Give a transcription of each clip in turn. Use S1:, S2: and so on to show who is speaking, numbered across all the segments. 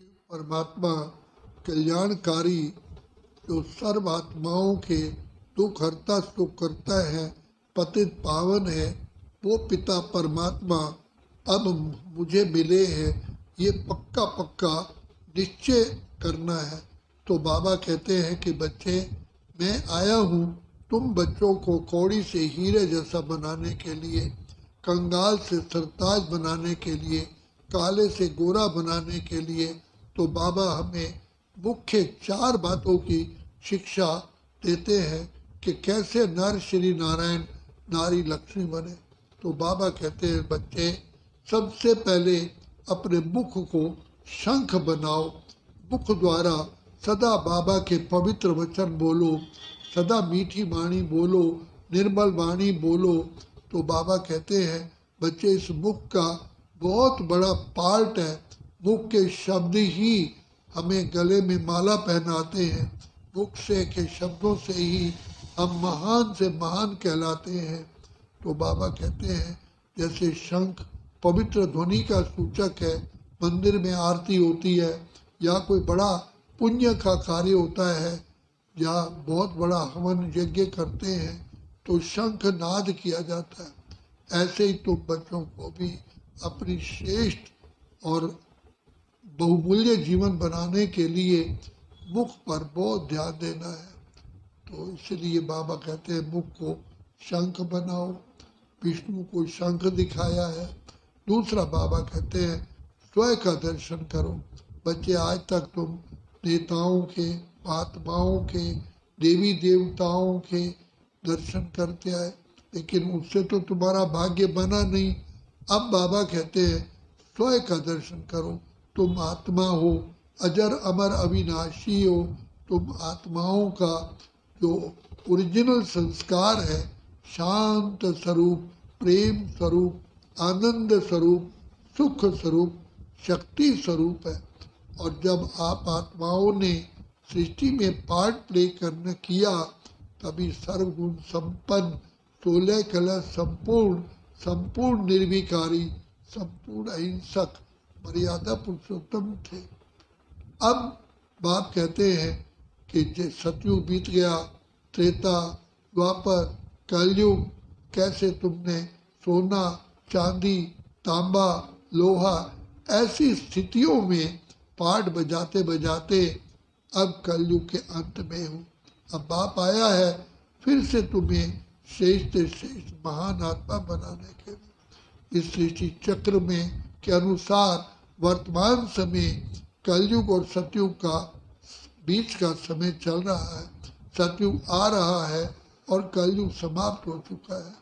S1: परमात्मा कल्याणकारी जो सर्व आत्माओं के दुख हरता सुख करता है, पतित पावन है, वो पिता परमात्मा अब मुझे मिले हैं, ये पक्का पक्का निश्चय करना है। तो बाबा कहते हैं कि बच्चे, मैं आया हूँ तुम बच्चों को कौड़ी से हीरे जैसा बनाने के लिए, कंगाल से सरताज बनाने के लिए, काले से गोरा बनाने के लिए। तो बाबा हमें मुख्य 4 बातों की शिक्षा देते हैं कि कैसे नर श्री नारायण नारी लक्ष्मी बने। तो बाबा कहते हैं बच्चे, सबसे पहले अपने मुख को शंख बनाओ, मुख द्वारा सदा बाबा के पवित्र वचन बोलो, सदा मीठी वाणी बोलो, निर्मल वाणी बोलो। तो बाबा कहते हैं बच्चे, इस मुख का बहुत बड़ा पार्ट है। मुख के शब्द ही हमें गले में माला पहनाते हैं, मुख से के शब्दों से ही हम महान से महान कहलाते हैं। तो बाबा कहते हैं जैसे शंख पवित्र ध्वनि का सूचक है, मंदिर में आरती होती है या कोई बड़ा पुण्य का कार्य होता है या बहुत बड़ा हवन यज्ञ करते हैं तो शंख नाद किया जाता है। ऐसे ही तुम बच्चों को भी अपनी श्रेष्ठ और बहुमूल्य जीवन बनाने के लिए मुख पर बहुत ध्यान देना है। तो इसलिए बाबा कहते हैं मुख को शंख बनाओ, विष्णु को शंख दिखाया है। दूसरा बाबा कहते हैं स्वयं का दर्शन करो। बच्चे, आज तक तुम नेताओं के, महात्माओं के, देवी देवताओं के दर्शन करते आए, लेकिन उससे तो तुम्हारा भाग्य बना नहीं। अब बाबा कहते हैं स्वयं का दर्शन करो। तुम आत्मा हो, अजर अमर अविनाशी हो। तुम आत्माओं का जो ओरिजिनल संस्कार है, शांत स्वरूप, प्रेम स्वरूप, आनंद स्वरूप, सुख स्वरूप, शक्ति स्वरूप है। और जब आप आत्माओं ने सृष्टि में पार्ट प्ले करने किया, तभी सर्वगुण संपन्न, 16 कलश संपूर्ण, संपूर्ण निर्विकारी, संपूर्ण अहिंसक, मर्यादा पुरुषोत्तम थे। अब बाप कहते हैं कि सतयुग बीत गया, त्रेता, द्वापर, कलयुग, कैसे तुमने सोना, चांदी, तांबा, लोहा ऐसी स्थितियों में पाठ बजाते बजाते अब कलयुग के अंत में हो। अब बाप आया है फिर से तुम्हें श्रेष्ठ श्रेष्ठ महान आत्मा बनाने के लिए। इस सृष्टि चक्र में के अनुसार वर्तमान समय कलयुग और सतयुग का बीच का समय चल रहा है। सतयुग आ रहा है और कलयुग समाप्त हो चुका है।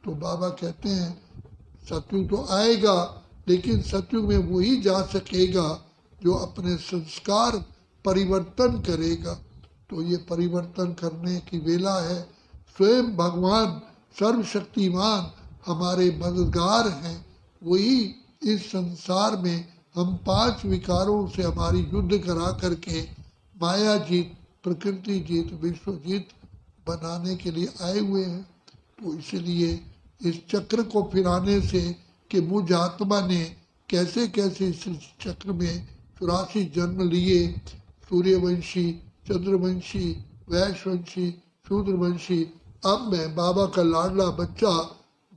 S1: तो बाबा कहते हैं सतयुग तो आएगा, लेकिन सतयुग में वही जा सकेगा जो अपने संस्कार परिवर्तन करेगा। तो ये परिवर्तन करने की वेला है। स्वयं भगवान सर्वशक्तिमान हमारे मददगार हैं। वही इस संसार में हम 5 विकारों से हमारी युद्ध करा करके माया जीत, प्रकृति जीत, विश्व जीत बनाने के लिए आए हुए हैं। तो इसलिए इस चक्र को फिराने से कि मुझ आत्मा ने कैसे कैसे इस चक्र में 84 जन्म लिए, सूर्यवंशी, चंद्रवंशी, वैश्यवंशी, शूद्रवंशी, अब मैं बाबा का लाडला बच्चा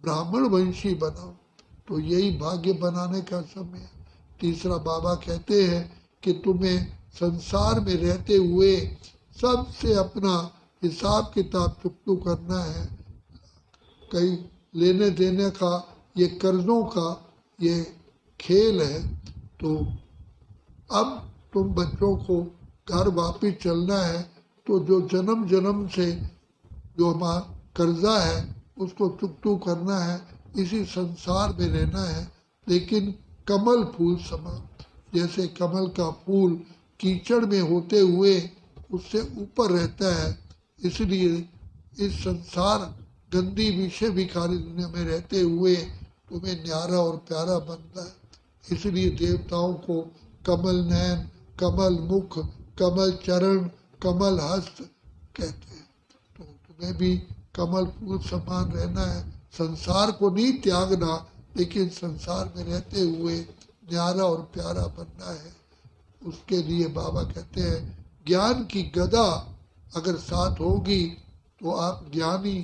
S1: ब्राह्मण वंशी बनाऊं। तो यही भाग्य बनाने का समय है। तीसरा बाबा कहते हैं कि तुम्हें संसार में रहते हुए सबसे अपना हिसाब किताब चुकतू करना है। कई लेने देने का, ये कर्जों का ये खेल है। तो अब तुम बच्चों को घर वापिस चलना है, तो जो जन्म जन्म से जो हमारा कर्जा है उसको चुकतू करना है, इसी संसार में रहना है। लेकिन कमल फूल समान, जैसे कमल का फूल कीचड़ में होते हुए उससे ऊपर रहता है, इसलिए इस संसार गंदी विषय विकारी दुनिया में रहते हुए तुम्हें न्यारा और प्यारा बनता है। इसलिए देवताओं को कमल नयन, कमल मुख, कमल चरण, कमल हस्त कहते हैं। तो तुम्हें भी कमल फूल समान रहना है। संसार को नहीं त्यागना, लेकिन संसार में रहते हुए न्यारा और प्यारा बनना है। उसके लिए बाबा कहते हैं ज्ञान की गदा अगर साथ होगी तो आप ज्ञानी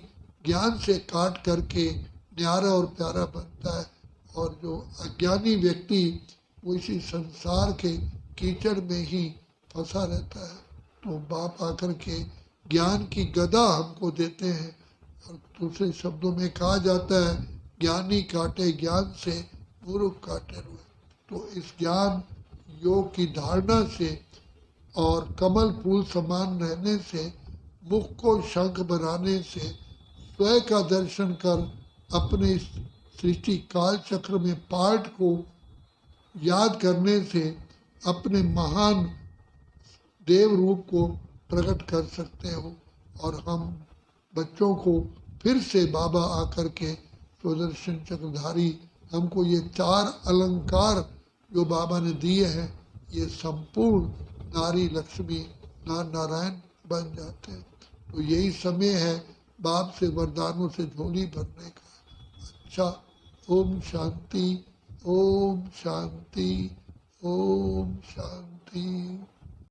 S1: ज्ञान से काट करके न्यारा और प्यारा बनता है, और जो अज्ञानी व्यक्ति वो इसी संसार के कीचड़ में ही फंसा रहता है। तो बाप आकर के ज्ञान की गदा हमको देते हैं, और दूसरे शब्दों में कहा जाता है ज्ञानी काटे ज्ञान से मूर्ख काटे रुए। तो इस ज्ञान योग की धारणा से और कमल फूल समान रहने से, मुख को शंख बनाने से, स्वयं का दर्शन कर अपने सृष्टि काल चक्र में पार्ट को याद करने से अपने महान देव रूप को प्रकट कर सकते हो। और हम बच्चों को फिर से बाबा आकर के सुदर्शन चक्रधारी हमको ये 4 अलंकार जो बाबा ने दिए हैं, ये संपूर्ण नारी लक्ष्मी नारायण बन जाते हैं। तो यही समय है बाप से वरदानों से झोली भरने का। अच्छा, ओम शांति, ओम शांति, ओम शांति।